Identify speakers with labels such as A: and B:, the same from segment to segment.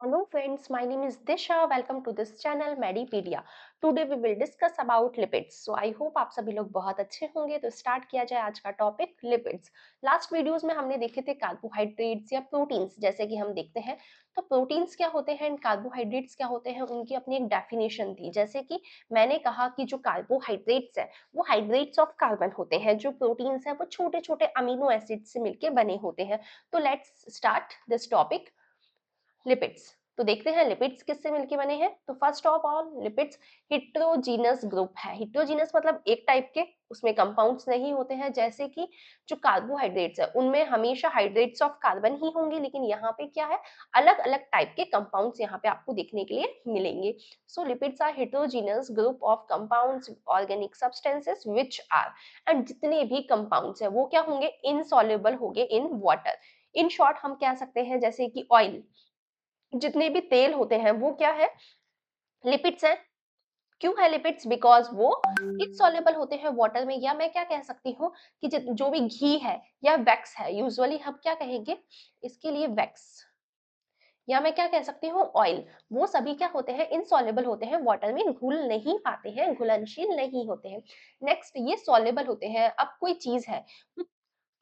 A: Hello friends, my name is Disha. Welcome to this channel Medipedia. Today we will discuss about lipids. So I hope आप सभी लोग बहुत अच्छे होंगे। तो स्टार्ट किया जाए आज का टॉपिक लिपिड्स। लास्ट वीडियोस में हमने देखे थे कार्बोहाइड्रेट्स या प्रोटीन्स, जैसे कि हम देखते हैं तो प्रोटीन्स क्या होते हैं एंड कार्बोहाइड्रेट्स क्या होते हैं, उनकी अपनी एक डेफिनेशन थी। जैसे कि मैंने कहा कि जो कार्बोहाइड्रेट्स है वो हाइड्रेट्स ऑफ कार्बन होते हैं, जो प्रोटीन्स है वो छोटे छोटे अमीनो एसिड से मिलके बने होते हैं। तो let's start this topic lipids. तो देखते हैं लिपिड्स किससे मिलके बने हैं। तो first of all lipids heterogeneous group है। हिट्रोजीनस मतलब एक टाइप के, उसमें कंपाउंड्स नहीं होते हैं। जैसे कि जो कार्बोहाइड्रेट्स है उनमें हमेशा हाइड्रेट्स ऑफ कार्बन ही होंगे, लेकिन यहाँ पे क्या है, अलग अलग टाइप के कंपाउंड्स यहाँ पे आपको देखने के लिए मिलेंगे। So lipids are heterogeneous group of compounds organic substances which are, and जितने भी कंपाउंड्स है वो क्या होंगे, इनसॉल्युबल होंगे इन वाटर। इन शॉर्ट हम कह सकते हैं जैसे कि ऑयल, जितने भी तेल होते हैं वो क्या है, लिपिड्स हैं। क्यों है लिपिड्स? बिकॉज वो इनसॉल्युबल होते हैं वाटर में। या मैं क्या कह सकती हूँ कि जो भी घी है या वैक्स है, यूजुअली हम क्या कहेंगे इसके लिए, वैक्स। या मैं क्या कह सकती हूँ, ऑयल। वो सभी क्या होते हैं, इनसॉल्युबल होते हैं वाटर में, घुल नहीं पाते हैं, घुलनशील नहीं होते हैं। नेक्स्ट, ये सॉल्युबल होते हैं। अब कोई चीज है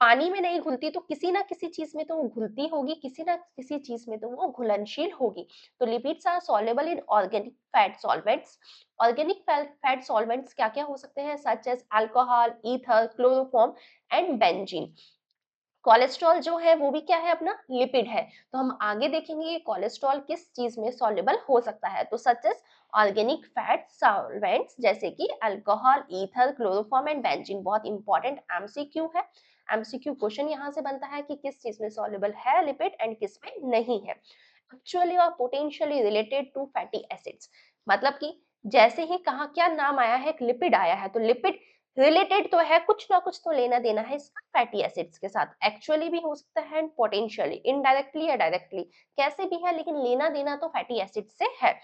A: पानी में नहीं घुलती तो किसी ना किसी चीज में तो वो घुलती होगी, किसी ना किसी चीज में तो वो घुलनशील होगी। तो lipids are soluble in organic fat solvents. Organic fat solvents क्या क्या हो सकते हैं, such as alcohol, ether, chloroform and benzene. Cholesterol जो है वो भी क्या है, अपना लिपिड है। तो हम आगे देखेंगे ये कोलेस्ट्रॉल किस चीज में सॉल्युबल हो सकता है। तो such as organic fat solvents जैसे कि alcohol, ether, chloroform and benzene. बहुत इंपॉर्टेंट एमसीक्यू है। एमसीक्यू क्वेश्चन यहाँ से बनता है कि किस चीज में सॉल्युबल है लिपिड एंड किस में नहीं है। एक्चुअली और potentially related to fatty acids, मतलब कि जैसे ही कहा क्या नाम आया है, एक लिपिड आया है, तो लिपिड रिलेटेड तो है, कुछ ना कुछ तो लेना देना है इसका फैटी एसिड्स के साथ। एक्चुअली भी हो सकता है एंड पोटेंशियली, इनडायरेक्टली या डायरेक्टली, कैसे भी है, लेकिन लेना देना तो फैटी एसिड्स से है।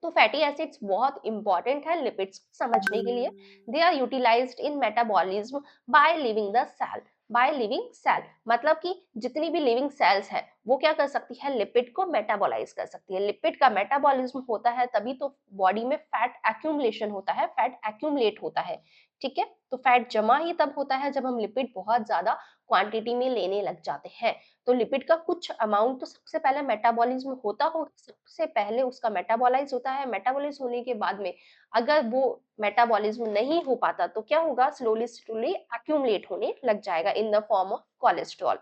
A: तो फैटी एसिड्स बहुत इंपॉर्टेंट है लिपिड्स समझने के लिए। They are utilised in metabolism by living the cell. By living cell मतलब कि जितनी भी लिविंग सेल्स है वो क्या कर सकती है, लिपिड को मेटाबॉलाइज कर सकती है। लिपिड का मेटाबॉलिज्म होता है तभी तो बॉडी में फैट एक्यूमुलेशन होता है, फैट एक्यूमुलेट होता है। ठीक है, तो फैट जमा ही तब होता है जब हम लिपिड बहुत ज्यादा क्वांटिटी में लेने लग जाते हैं। तो लिपिड का कुछ अमाउंट तो सबसे पहले मेटाबॉलिज्म होता हो, सबसे पहले उसका मेटाबॉलाइज होता है। मेटाबॉलाइज होने के बाद में अगर वो मेटाबॉलिज्म नहीं हो पाता तो क्या होगा, स्लोली स्लोली एक्यूमुलेट होने लग जाएगा इन the form of cholesterol.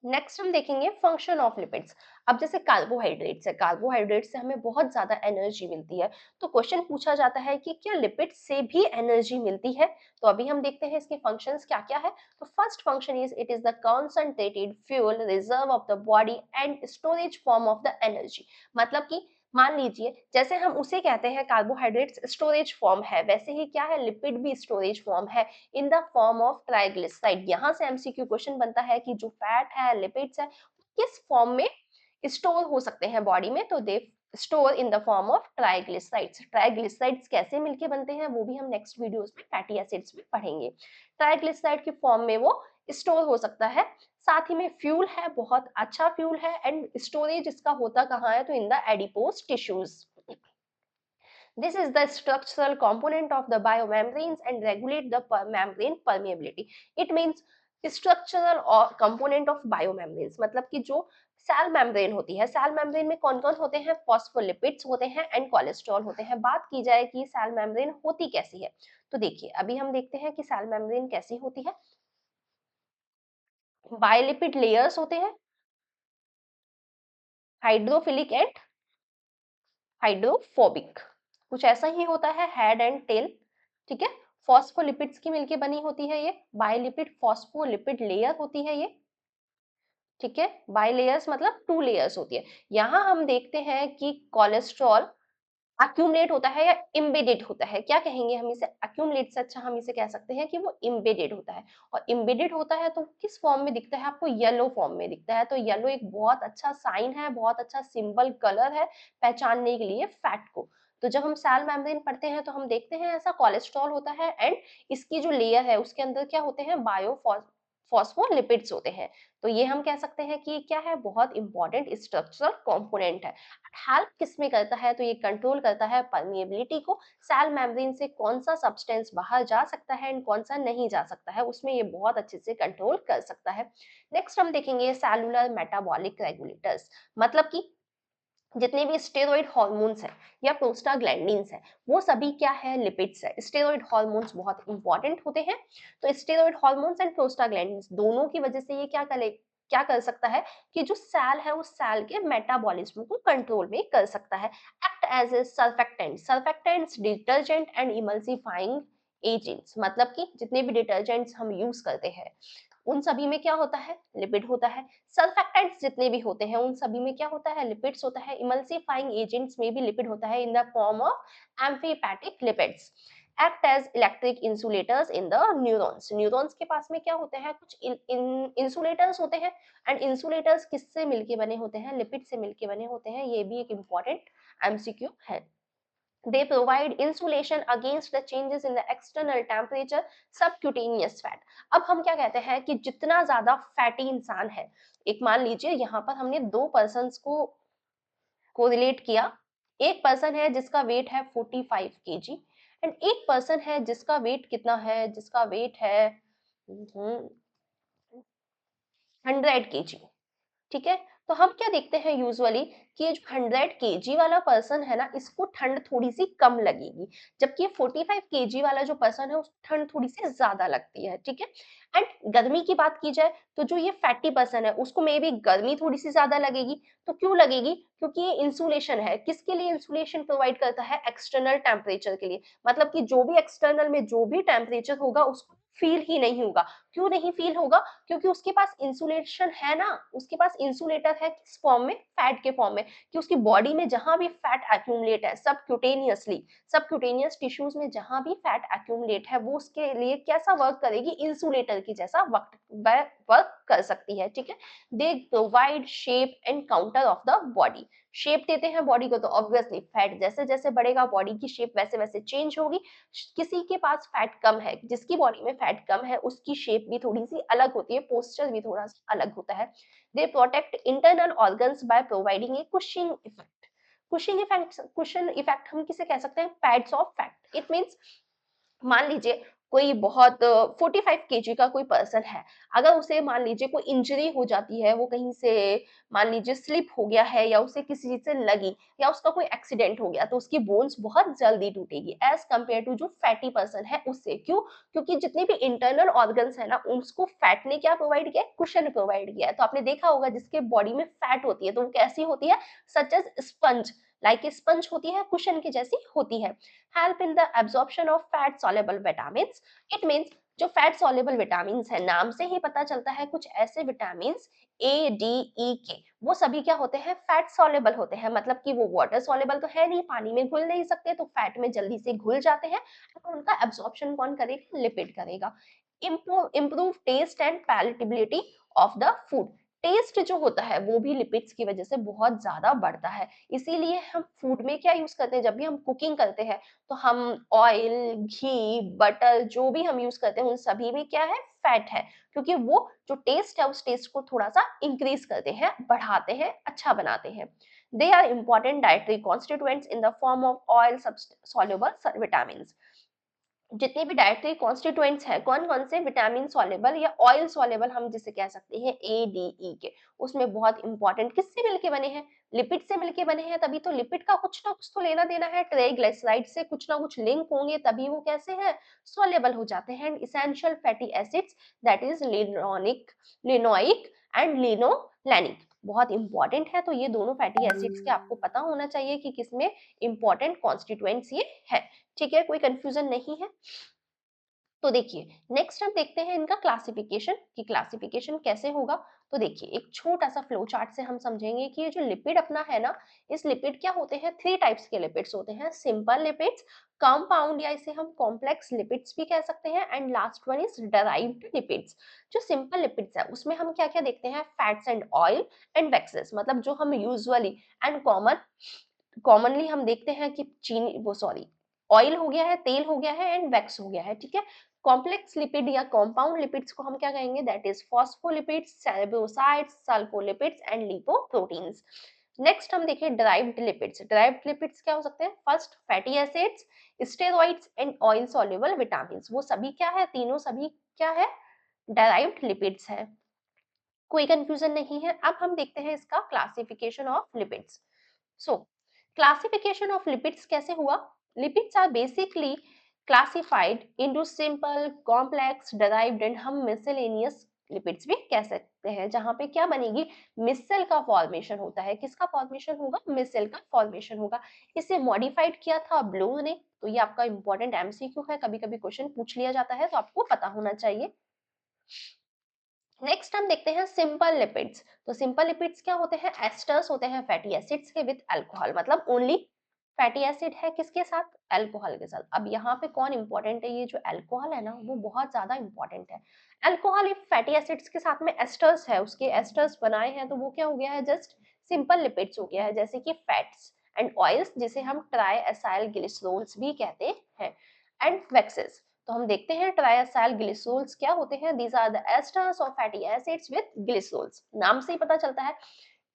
A: Next हम देखेंगे फंक्शन ऑफ लिपिड्स। अब जैसे कार्बोहाइड्रेट्स है, कार्बोहाइड्रेट से हमें बहुत ज्यादा एनर्जी मिलती है। तो क्वेश्चन पूछा जाता है कि क्या लिपिड से भी एनर्जी मिलती है। तो अभी हम देखते हैं इसके फंक्शंस क्या क्या है। तो first function is it is the concentrated fuel reserve of the body and storage form of the energy. मतलब कि मान लीजिए जैसे हम उसे कहते हैं कार्बोहाइड्रेट्स स्टोरेज फॉर्म है, वैसे ही क्या है, लिपिड भी स्टोरेज फॉर्म है in the form of triglyceride. यहाँ से एमसीक्यू क्वेश्चन बनता है कि जो फैट है, लिपिड्स है, किस फॉर्म में स्टोर हो सकते हैं बॉडी में। तो they store in the form of triglycerides. Triglycerides कैसे मिलके बनते हैं वो भी हम नेक्स्ट वीडियोस में फैटी एसिड्स में पढ़ेंगे। ट्राइग्लिसराइड की फॉर्म में वो स्टोर हो सकता है। साथ ही में फ्यूल है, बहुत अच्छा फ्यूल है, एंड स्टोरेज इसका होता कहाँ है, तो in the adipose tissues. This is the structural component of the biomembranes and regulate the membrane permeability. It means structural or component of biomembranes, मतलब कि जो सेल मेम्ब्रेन होती है, सेल मेम्ब्रेन में कौन कौन होते हैं, फॉस्फोलिपिड्स होते हैं एंड कोलेस्ट्रॉल होते हैं। बात की जाए कि सेल मेम्ब्रेन होती कैसी है, तो देखिए अभी हम देखते हैं कि सेल मेम्ब्रेन कैसी होती है। बायोलिपिड लेयर्स होते हैं, हाइड्रोफिलिक एंड हाइड्रोफोबिक, कुछ ऐसा ही होता है, हेड एंड टेल। ठीक है, फॉस्फोलिपिड्स की मिलके बनी होती है ये, बायलिपिड फॉस्फोलिपिड लेयर होती है ये। ठीक है, बायलेयर्स मतलब टू लेयर्स होती है। यहाँ हम देखते हैं कि कोलेस्ट्रॉल एक्यूमुलेट होता है या इम्बेडेड होता है। क्या कहेंगे हम इसे, एक्यूमुलेट से अच्छा हम इसे कह सकते हैं कि वो इम्बेडेड होता है। और इम्बेडेड होता है तो किस फॉर्म में दिखता है आपको, येलो फॉर्म में दिखता है। तो येलो एक बहुत अच्छा साइन है, बहुत अच्छा सिंबल कलर है पहचानने के लिए फैट को। तो जब हम सेल मेम्ब्रेन पढ़ते हैं तो हम देखते हैं ऐसा कोलेस्ट्रॉल होता है, एंड इसकी जो लेयर है उसके अंदर क्या होते हैं, फॉस्फोलिपिड्स होते हैं। तो ये हम कह सकते हैं कि क्या है, बहुत इंपॉर्टेंट स्ट्रक्चरल कंपोनेंट है। हेल्प किस में करता है, तो ये कंट्रोल करता है परमिएबिलिटी को, सेल मेम्ब्रेन से कौन सा सब्सटेंस बाहर जा सकता है एंड कौन सा नहीं जा सकता है, उसमें ये बहुत अच्छे से कंट्रोल कर सकता है। नेक्स्ट हम देखेंगे सेलुलर मेटाबॉलिक रेगुलेटर्स, मतलब कि जितने भी स्टेरॉइड हार्मोन्स हैं या प्रोस्टाग्लैंडिन्स हैं, वो सभी क्या है, लिपिड्स है। स्टेरॉइड हार्मोन्स बहुत इंपॉर्टेंट होते हैं। तो स्टेरॉइड हार्मोन्स एंड प्रोस्टाग्लैंडिन्स दोनों की वजह से ये क्या कर सकता है कि जो सेल है उस सेल के मेटाबॉलिज्म को कंट्रोल में कर सकता है। Act as a surfactant, surfactants detergent and emulsifying agents, मतलब कि जितने भी डिटर्जेंट्स हम यूज करते हैं उन सभी में क्या होता है, लिपिड होता है। सर्फेक्टेंट्स जितने भी होते हैं उन सभी में क्या होता है, लिपिड्स होता है। इमल्सिफाइंग एजेंट्स में भी लिपिड होता है in the form of amphipathic lipids. Act as electric insulators in the neurons, neurons के पास में क्या होते हैं, कुछ इंसुलेटर्स होते हैं। एंड इंसुलेटर्स किससे मिलके बने होते हैं, लिपिड से मिलके बने होते हैं। ये भी एक इम्पॉर्टेंट एमसीक्यू है। They provide insulation against the changes in the external temperature, subcutaneous fat। अब हम क्या कहते हैं कि जितना ज्यादा फैटी इंसान है, एक मान लीजिए यहाँ पर हमने दो पर्सन्स को रिलेट किया। एक पर्सन है जिसका वेट है 45 kg एंड एक पर्सन है जिसका वेट कितना है, जिसका वेट है 100 kg। ठीक है, तो हम क्या देखते हैं यूजुअली कि ये जो 100 kg वाला पर्सन है ना, इसको ठंड थोड़ी सी कम लगेगी, जबकि ये 45 kg वाला जो पर्सन है उसको ठंड थोड़ी सी ज्यादा लगती है। ठीक है, एंड गर्मी की बात की जाए तो जो ये फैटी पर्सन है उसको मे बी गर्मी थोड़ी सी ज्यादा लगेगी। तो क्यों लगेगी, क्योंकि ये इंसुलेशन है, किसके लिए इंसुलेशन प्रोवाइड करता है, एक्सटर्नल टेम्परेचर के लिए। मतलब कि जो भी एक्सटर्नल में जो भी टेम्परेचर होगा उसको फील ही नहीं होगा। क्यों नहीं फील होगा, क्योंकि उसके पास इंसुलेशन है ना, उसके पास इंसुलेटर है किस फॉर्म में, फैट के फॉर्म में, कि उसकी बॉडी में जहां भी फैट एक्यूमुलेट है सबक्यूटेनियसली, सबक्यूटेनियस टिश्यूज में जहां भी फैट एक्यूमुलेट है वो उसके लिए कैसा वर्क करेगी, इंसुलेटर की जैसा वर्क कर सकती है। ठीक है, they provide shape and counter of the body, shape देते हैं बॉडी को, तो ऑब्वियसली फैट जैसे जैसे बढ़ेगा बॉडी की शेप वैसे वैसे चेंज होगी। किसी के पास फैट कम है, जिसकी बॉडी में फैट कम है उसकी शेप भी थोड़ी सी अलग होती है, पोस्चर भी थोड़ा सा अलग होता है। They protect internal organs by providing A Cushing effect. Cushion effect हम किसे कह सकते हैं, pads of fat. It means मान लीजिए कोई बहुत 45 kg का कोई पर्सन है, अगर उसे मान लीजिए कोई इंजरी हो जाती है, वो कहीं से मान लीजिए स्लिप हो गया है या उसे किसी चीज से लगी या उसका कोई एक्सीडेंट हो गया, तो उसकी बोन्स बहुत जल्दी टूटेगी एज कम्पेयर टू जो फैटी पर्सन है उससे। क्यों, क्योंकि जितने भी इंटरनल ऑर्गन्स है ना उसको फैट ने क्या प्रोवाइड किया है, कुशन प्रोवाइड किया है। तो आपने देखा होगा जिसके बॉडी में फैट होती है तो वो कैसी होती है, such as sponge, like sponge होती है, कुशन की जैसी होती है। Help in the absorption of fat soluble vitamins. It means जो फैट सॉल्युबल विटामिन्स है, नाम से ही पता चलता है कुछ ऐसे विटामिन्स ए डी ई के, वो सभी क्या होते हैं, फैट सॉल्युबल होते हैं। मतलब कि वो वाटर सॉल्युबल तो है नहीं, पानी में घुल नहीं सकते, तो फैट में जल्दी से घुल जाते हैं। तो उनका एब्जॉर्प्शन कौन करेगा, लिपिड करेगा। Improve taste and palatability of the food. Taste जो होता है वो भी लिपिड्स की वजह से बहुत ज्यादा बढ़ता है। इसीलिए हम फूड में क्या यूज करते हैं, जब भी हम कुकिंग करते हैं तो हम ऑयल, घी, बटर जो भी हम यूज करते हैं उन सभी में क्या है, फैट है। क्योंकि वो जो टेस्ट है उस टेस्ट को थोड़ा सा इंक्रीज करते हैं, बढ़ाते हैं, अच्छा बनाते हैं। They are important dietary constituents in the form of oil soluble vitamin. जितने भी डाइटरी कॉन्स्टिट्यूएंट्स हैं, कौन कौन से, विटामिन सॉल्युबल या ऑयल सॉल्युबल हम जिसे कह सकते हैं ए डी ई के, उसमें बहुत इंपॉर्टेंट किससे मिलके बने हैं, लिपिड से मिलके बने हैं। तभी तो लिपिड का कुछ ना कुछ तो लेना देना है, ट्राइग्लिसराइड से कुछ ना कुछ लिंक होंगे तभी वो कैसे हैं, सॉल्युबल हो जाते हैं। And essential fatty acids that is linoleic and linolenic, बहुत इंपॉर्टेंट है। तो ये दोनों फैटी एसिड्स के आपको पता होना चाहिए कि किसमें इंपॉर्टेंट कॉन्स्टिट्यूएंट्स ये है। ठीक है, कोई कंफ्यूजन नहीं है। तो देखिए नेक्स्ट हम देखते हैं इनका क्लासिफिकेशन, कि क्लासिफिकेशन कैसे होगा। तो देखिए एक छोटा सा फ्लो चार्ट से हम समझेंगे कि ये जो लिपिड अपना है ना, इस लिपिड क्या होते हैं, थ्री टाइप्स के लिपिड्स होते हैं, सिंपल लिपिड्स, कंपाउंड या इसे हम कॉम्प्लेक्स लिपिड्स भी कह सकते हैं, and last one is derived lipids. जो सिंपल लिपिड्स है उसमें हम क्या क्या देखते हैं, fats and oil and waxes, मतलब जो हम यूजुअली एंड कॉमनली हम देखते हैं कि चीनी वो सॉरी ऑयल हो गया है, तेल हो गया है एंड वैक्स हो गया है। ठीक है, कॉम्प्लेक्स लिपिड या कंपाउंड लिपिड्स को हम क्या कहेंगे, that is phospholipids, cerebrosides, sulpholipids and lipoproteins. Next हम देखें ड्राइव्ड लिपिड्स। ड्राइव्ड लिपिड्स क्या हो सकते हैं, first fatty acids, steroids and oil soluble vitamin, वो सभी क्या है, तीनों सभी क्या है, डिराइव्ड लिपिड्स है। कोई कंफ्यूजन नहीं है। अब हम देखते हैं इसका classification of lipids. So classification of lipids कैसे हुआ, lipids are basically classified into simple, complex, derived and हम miscellaneous लिपिड्स भी कह सकते हैं, जहां पे क्या बनेगी, मिसल का फॉर्मेशन होता है। किसका फॉर्मेशन होगा, मिसल का फॉर्मेशन होगा। इसे मॉडिफाइड किया था ब्लू ने, तो ये आपका इंपॉर्टेंट एमसीक्यू है, कभी कभी क्वेश्चन पूछ लिया जाता है, तो आपको पता होना चाहिए। नेक्स्ट हम देखते हैं सिंपल लिपिड्स। तो सिंपल लिपिड्स क्या होते हैं, एस्टर्स होते हैं फैटी एसिड्स के विद अल्कोहल, मतलब ओनली फैटी एसिड है किसके साथ, अल्कोहल के साथ। अब यहाँ पे कौन इंपॉर्टेंट है, ये जो अल्कोहल है ना वो बहुत ज्यादा इंपॉर्टेंट है। अल्कोहल इफ फैटी एसिड्स के साथ में एस्टर्स है, उसके एस्टर्स बनाए हैं, तो वो क्या हो गया है, जस्ट सिंपल लिपिड्स हो गया है, जैसे कि फैट्स एंड ऑयल्स, जिसे हम ट्राई एसाइल ग्लिसरोल्स भी कहते हैं, एंड वैक्सेस। तो हम देखते हैं ट्राइएसाइल ग्लिसरोल्स क्या होते हैं, these are the esters of fatty acids with glycerols. नाम से ही पता चलता है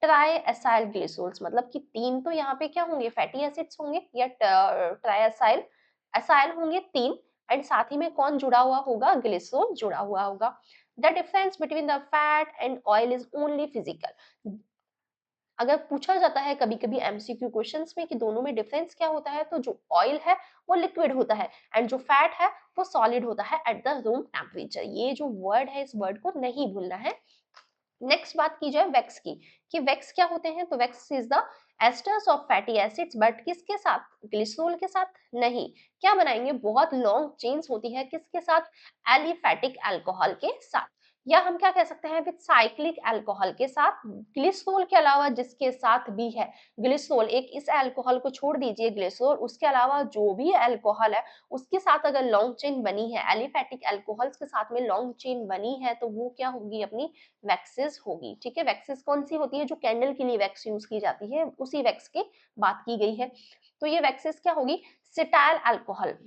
A: ट्राइएसाइल ग्लिसरोल्स, मतलब कि तीन तो यहाँ पे क्या होंगे, फैटी एसिड्स होंगे या ट्राइएसाइल एसाइल होंगे तीन, एंड साथ ही में कौन जुड़ा हुआ होगा, ग्लिसरोल जुड़ा हुआ होगा। The difference between the fat and oil is only physical. अगर पूछा जाता है कभी कभी एमसीक्यू क्वेश्चंस में कि दोनों में डिफरेंस क्या होता है, तो जो ऑयल है वो लिक्विड होता है एंड जो फैट है वो सॉलिड होता है एट द रूम टेम्परेचर। ये जो वर्ड है इस वर्ड को नहीं भूलना है। नेक्स्ट बात की जाए वैक्स की, कि वैक्स क्या होते हैं, तो wax is the esters of fatty acids, but किसके साथ, ग्लिसरॉल के साथ नहीं। क्या बनाएंगे, बहुत लॉन्ग चेन्स होती है किसके साथ, एलिफैटिक अल्कोहल के साथ, या हम क्या कह सकते हैं, विद साइक्लिक अल्कोहल के साथ। ग्लिसरॉल के अलावा जिसके साथ भी है, ग्लिसरॉल एक इस अल्कोहल को छोड़ दीजिए, ग्लिसरॉल उसके अलावा जो भी अल्कोहल है उसके साथ अगर लॉन्ग चेन बनी है, एलिफैटिक अल्कोहल्स के साथ में लॉन्ग चेन बनी है, तो वो क्या होगी, अपनी वैक्सेस होगी। ठीक है, वैक्सेस कौन सी होती है, जो कैंडल के लिए वैक्स यूज की जाती है, उसी वैक्स की बात की गई है। तो ये वैक्सेस क्या होगी, cetyl alcohol.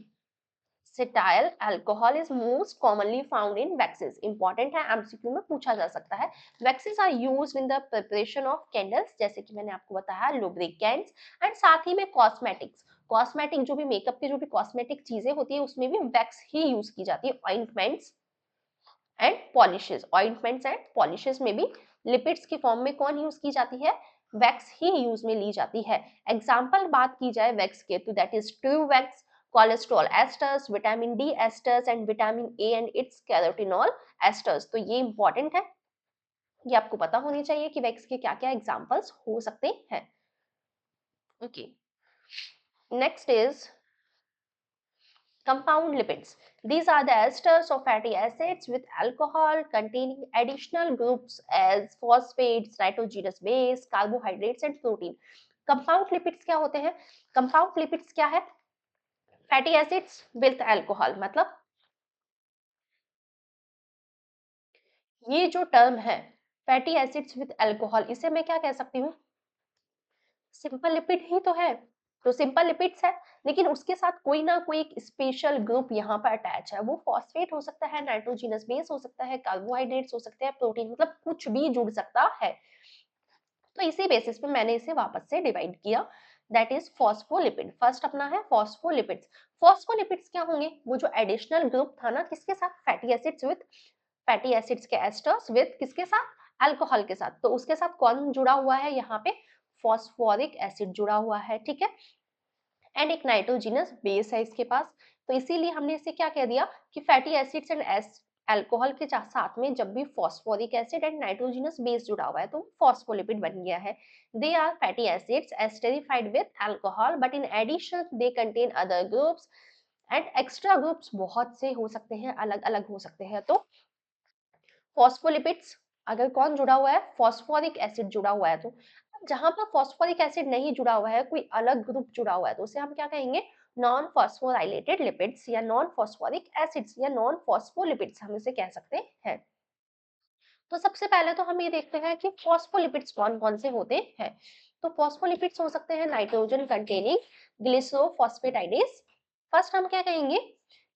A: Cetyl alcohol is most commonly found in waxes, important है, एमसीक्यू में पूछा जा सकता है। Waxes are used in the preparation of candles, जैसे कि मैंने आपको बताया, लुब्रिकेंट्स एंड साथ ही में कॉस्मेटिक्स। कॉस्मेटिक जो भी मेकअप के जो भी कॉस्मेटिक चीजें होती है उसमें भी वैक्स ही यूज की जाती है। Ointments and polishes, ointments and polishes में भी लिपिड्स की फॉर्म में कौन यूज की जाती है, वैक्स ही यूज में ली जाती है। एग्जाम्पल बात की जाए वैक्स के, तो that is true wax, cholesterol esters, vitamin D esters and vitamin A and its carotenol esters. तो ये इंपॉर्टेंट है, ये आपको पता होनी चाहिए कि वैक्स के क्या क्या एग्जाम्पल्स हो सकते हैं। Okay, next is compound lipids. These are the esters of fatty acids with alcohol containing additional groups as phosphates, nitrogenous base, carbohydrates and protein. Compound lipids क्या होते हैं? Compound lipids क्या है? Fatty acids with alcohol, मतलब ये जो term है fatty acids with alcohol, इसे मैं क्या कह सकती हूँ, सिंपल लिपिड ही तो है। तो सिंपल लिपिड्स है, लेकिन उसके साथ कोई ना कोई एक स्पेशल ग्रुप यहाँ पर अटैच है, वो फॉस्फेट हो सकता है, नाइट्रोजनस बेस हो सकता है, कार्बोहाइड्रेट्स हो सकते हैं, प्रोटीन, मतलब कुछ भी जुड़ सकता है। तो इसी बेसिस पे मैंने इसे वापस से डिवाइड किया, दैट इज फॉस्फोलिपिड। फर्स्ट अपना है फॉस्फोलिपिड्स। फॉस्फोलिपिड्स क्या होंगे, वो जो एडिशनल ग्रुप था ना किसके साथ, fatty acids with, fatty acids के एस्टर्स विद किसके साथ, अल्कोहल के साथ। तो उसके साथ कौन जुड़ा हुआ है यहाँ पे, फॉस्फोरिक एसिड जुड़ा हुआ है। ठीक है, एंड एक नाइट्रोजिनस बेस है इसके पास। तो इसीलिए हमने इसे क्या कह दिया कि फैटी एसिड्स एंड अल्कोहल के साथ में जब भी phosphoric acid and nitrogenous base जुड़ा हुआ है तो फॉस्फोलिपिड बन गया है। They are fatty acids esterified with alcohol, but in addition they contain other groups and extra groups बहुत से हो सकते हैं, अलग अलग हो सकते हैं। तो फॉस्फोलिपिड्स अगर कौन जुड़ा हुआ है, फॉस्फोरिक एसिड जुड़ा हुआ है, तो जहां पर फॉस्फोरिक एसिड नहीं जुड़ा हुआ है, कोई अलग ग्रुप जुड़ा हुआ है, तो उसे हम क्या कहेंगे, नॉन फॉस्फोराइलेटेड लिपिड्स या नॉन फॉस्फोरिक एसिड्स या नॉन फॉस्फोलिपिड्स हम इसे कह सकते हैं। तो सबसे पहले तो हम ये देखते हैं कि फॉस्फोलिपिड्स कौन कौन से होते हैं। तो फॉस्फोलिपिड्स हो सकते हैं नाइट्रोजन कंटेनिंग ग्लिसरोफॉस्फेटाइडेज। फर्स्ट हम क्या कहेंगे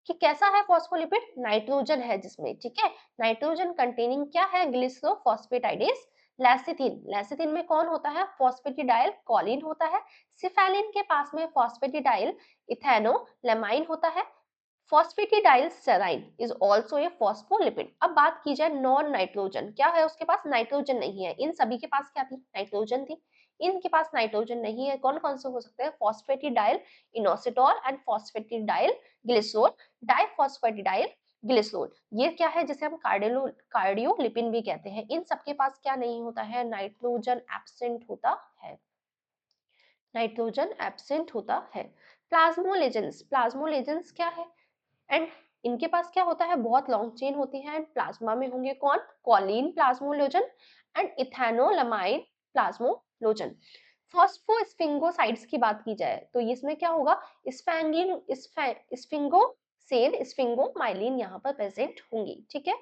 A: कि कैसा है फॉस्फोलिपिड, नाइट्रोजन है जिसमें, ठीक है। नाइट्रोजन कंटेनिंग क्या है, ग्लिसरोफॉस्फेटाइडेस लेसिथिन। लेसिथिन में कौन होता है, फॉस्फेटिडाइल कॉलिन होता है। सिफेलिन के पास में फॉस्फेटिडाइल इथेनोलेमाइन होता है। Phosphatidyl serine is also a phospholipid. अब बात की जाए नॉन नाइट्रोजन, क्या है उसके पास, नाइट्रोजन नहीं है। इन सभी के पास क्या थी, नाइट्रोजन थी। इनके पास नाइट्रोजन नहीं है, कौन कौन से हो सकते हैं, phosphatidyl inositol and phosphatidyl glycerol, diphosphatidyl glycerol. ये क्या है, जिसे हम कार्डियोलिपिन भी कहते हैं। इन सबके पास क्या नहीं होता है, नाइट्रोजन एब्सेंट होता है, नाइट्रोजन एब्सेंट होता है। प्लाज्मोलेजेंस, प्लाज्मोलेजेंस क्या है, एंड इनके पास क्या होता है, बहुत लॉन्ग चेन होती है। एंड प्लाज्मा में होंगे कौन, कॉलिन प्लाज्मोलोजन एंड इथेनोलामाइन प्लाज्मोलोजन। फॉस्फोस्फिंगोसाइड्स की बात की जाए तो इसमें क्या होगा, स्फिंगोसेन स्फिंगोमाइलिन यहाँ पर प्रेजेंट होंगी, ठीक है।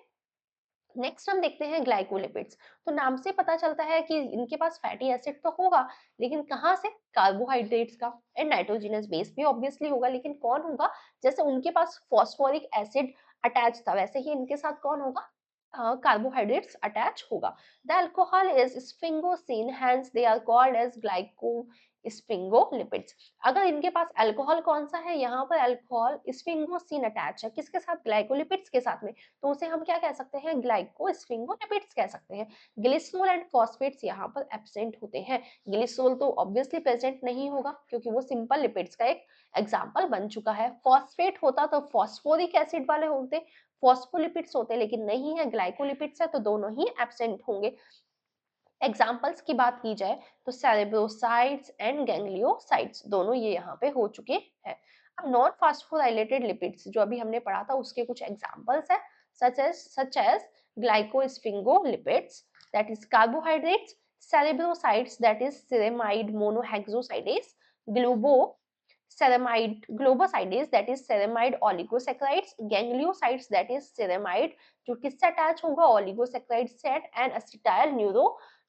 A: नेक्स्ट हम देखते हैं ग्लाइकोलिपिड्स। तो नाम से पता चलता है कि इनके पास फैटी एसिड तो होगा, लेकिन कहाँ से, कार्बोहाइड्रेट्स का। एंड नाइट्रोजनस बेस भी ऑब्वियसली होगा, लेकिन कौन होगा, जैसे उनके पास फॉस्फोरिक एसिड अटैच था, वैसे ही इनके साथ कौन होगा, कार्बोहाइड्रेट्स अटैच होगा। The alcohol is sphingosine, hence they are called as glycosphingolipids. अगर इनके पास अल्कोहल कौन सा है, यहाँ पर अल्कोहल स्फिंगोसिन अटैच है, किसके साथ, ग्लाइकोलिपिड्स के साथ में, तो उसे हम क्या कह सकते हैं, ग्लाइकोस्फिंगोलिपिड्स कह सकते हैं। ग्लिसरॉल एंड फॉस्फेट्स यहाँ पर एब्सेंट होते हैं। ग्लिसरॉल तो ऑब्वियसली प्रेजेंट नहीं होगा, क्योंकि वो सिंपल लिपिड्स का एक एग्जाम्पल बन चुका है। फॉस्फेट होता तो फॉस्फोरिक एसिड वाले होते, फॉस्फोलिपिड्स होते, लेकिन नहीं है, ग्लाइकोलिपिड्स है, तो दोनों ही एब्सेंट होंगे। एग्जाम्पल्स की बात की जाए तो सेरेब्रोसाइट्स एंड गैंग्लियोसाइट्स, दोनों ये यहाँ पे हो चुके हैं। अब नॉन फास्फोराइलेटेड लिपिड्स जो अभी हमने पढ़ा था, उसके कुछ एग्जाम्पल्स है, such as glycosphingolipids, that is carbohydrates, cerebrosides, that is ceramide monohexosides, globo ceramide globosides, that is ceramide oligosaccharides, gangliosides, that is ceramide जो किससे अटैच होगा, ओलिगोसेक्राइड सेट, एंड असिटाइल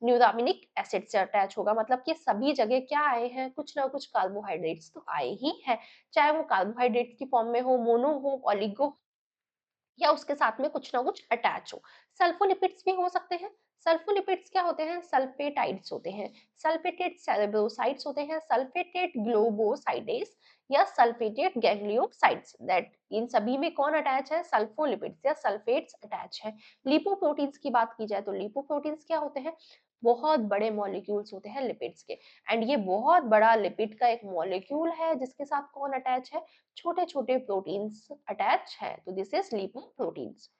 A: न्यूरामिनिक एसिड से अटैच होगा। मतलब कि सभी जगह क्या आए हैं, कुछ ना कुछ कार्बोहाइड्रेट्स तो आए ही हैं, चाहे वो कार्बोहाइड्रेट्स की फॉर्म में हो, मोनो हो, ओलिगो, या उसके साथ में कुछ ना कुछ अटैच हो। सल्फोलिपिड्स भी हो सकते हैं। सल्फोलिपिड्स क्या होते हैं, सल्फेटाइड्स होते हैं, सल्फेटेड सेरेब्रोसाइट्स होते हैं, सल्फेटेड ग्लोबोसाइडेस या सल्फेटेड गैंग्लियोसाइड्स, दैट इन सभी में कौन अटैच है, सल्फोलिपिड्स या सल्फेट्स अटैच है। लिपोप्रोटीन्स की बात की जाए तो लिपोप्रोटीन्स क्या होते हैं, बहुत बड़े मॉलिक्यूल्स होते हैं लिपिड्स के, एंड ये बहुत बड़ा लिपिड का एक मॉलिक्यूल है जिसके साथ कौन अटैच है, छोटे छोटे प्रोटीन्स अटैच है, तो this is lipoproteins.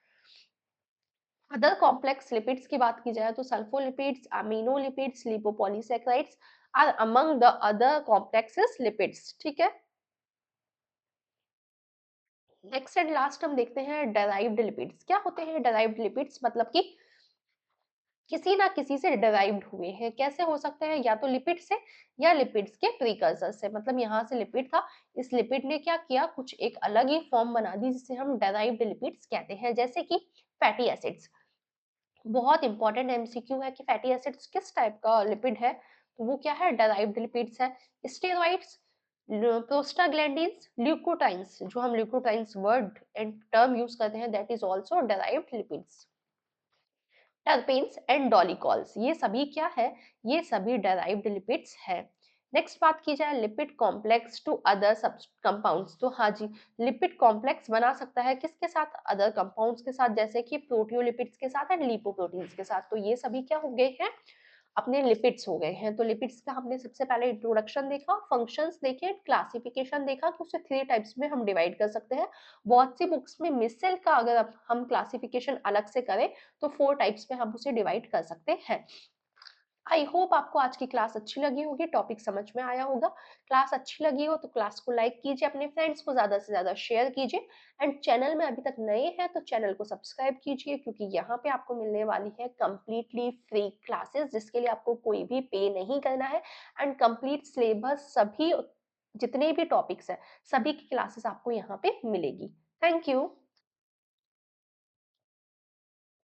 A: Other complex lipids की बात की जाए तो sulpholipids, aminolipids, lipopolysaccharides are among the other complexes lipids, ठीक है। नेक्स्ट एंड लास्ट हम देखते हैं डेराइव्ड लिपिड्स। क्या होते हैं डेराइव्ड लिपिड्स, मतलब कि किसी ना किसी से डिराइव्ड हुए हैं। कैसे हो सकते हैं, या तो लिपिड से या लिपिड्स के प्रीकर्सर से। मतलब यहाँ से लिपिड था, इस लिपिड ने क्या किया, कुछ एक अलग ही फॉर्म बना दी जिसे हम डेराइव्ड लिपिड्स कहते हैं। जैसे कि फैटी एसिड्स, बहुत इंपॉर्टेंट एमसीक्यू है कि फैटी एसिड्स किस टाइप का लिपिड है, तो वो क्या है, डेराइव्ड लिपिड्स है। स्टेरॉइड्स, प्रोस्टाग्लैंडिन्स, ल्यूकोट्राइन्स, जो हम leukotrienes word and term use करते हैं, that is also derived lipids. Terpenes and dolichols, ये सभी क्या है, ये सभी डेराइव्ड लिपिड्स है। नेक्स्ट बात की जाए लिपिड कॉम्प्लेक्स टू अदर सब कंपाउंड्स, तो हाँ जी, लिपिड कॉम्प्लेक्स बना सकता है किसके साथ, अदर कंपाउंड्स के साथ, जैसे कि प्रोटियोलिपिड्स के साथ एंड लिपोप्रोटीन्स के साथ। तो ये सभी क्या हो गए हैं, अपने लिपिड्स हो गए हैं। तो लिपिड्स का हमने सबसे पहले इंट्रोडक्शन देखा, फंक्शंस देखे, क्लासिफिकेशन देखा कि उसे 3 टाइप्स में हम डिवाइड कर सकते हैं। बहुत सी बुक्स में मिसल का अगर हम क्लासिफिकेशन अलग से करें तो 4 टाइप्स में हम उसे डिवाइड कर सकते हैं। आई होप आपको आज की क्लास अच्छी लगी होगी, टॉपिक समझ में आया होगा। क्लास अच्छी लगी हो तो क्लास को लाइक कीजिए, अपने फ्रेंड्स को ज़्यादा से ज़्यादा शेयर कीजिए, एंड चैनल में अभी तक नए हैं तो चैनल को सब्सक्राइब कीजिए, क्योंकि यहाँ पे आपको मिलने वाली है कंप्लीटली फ्री क्लासेस, जिसके लिए आपको कोई भी पे नहीं करना है, एंड कंप्लीट सिलेबस, सभी जितने भी टॉपिक्स हैं, सभी की क्लासेस आपको यहाँ पे मिलेगी। Thank you.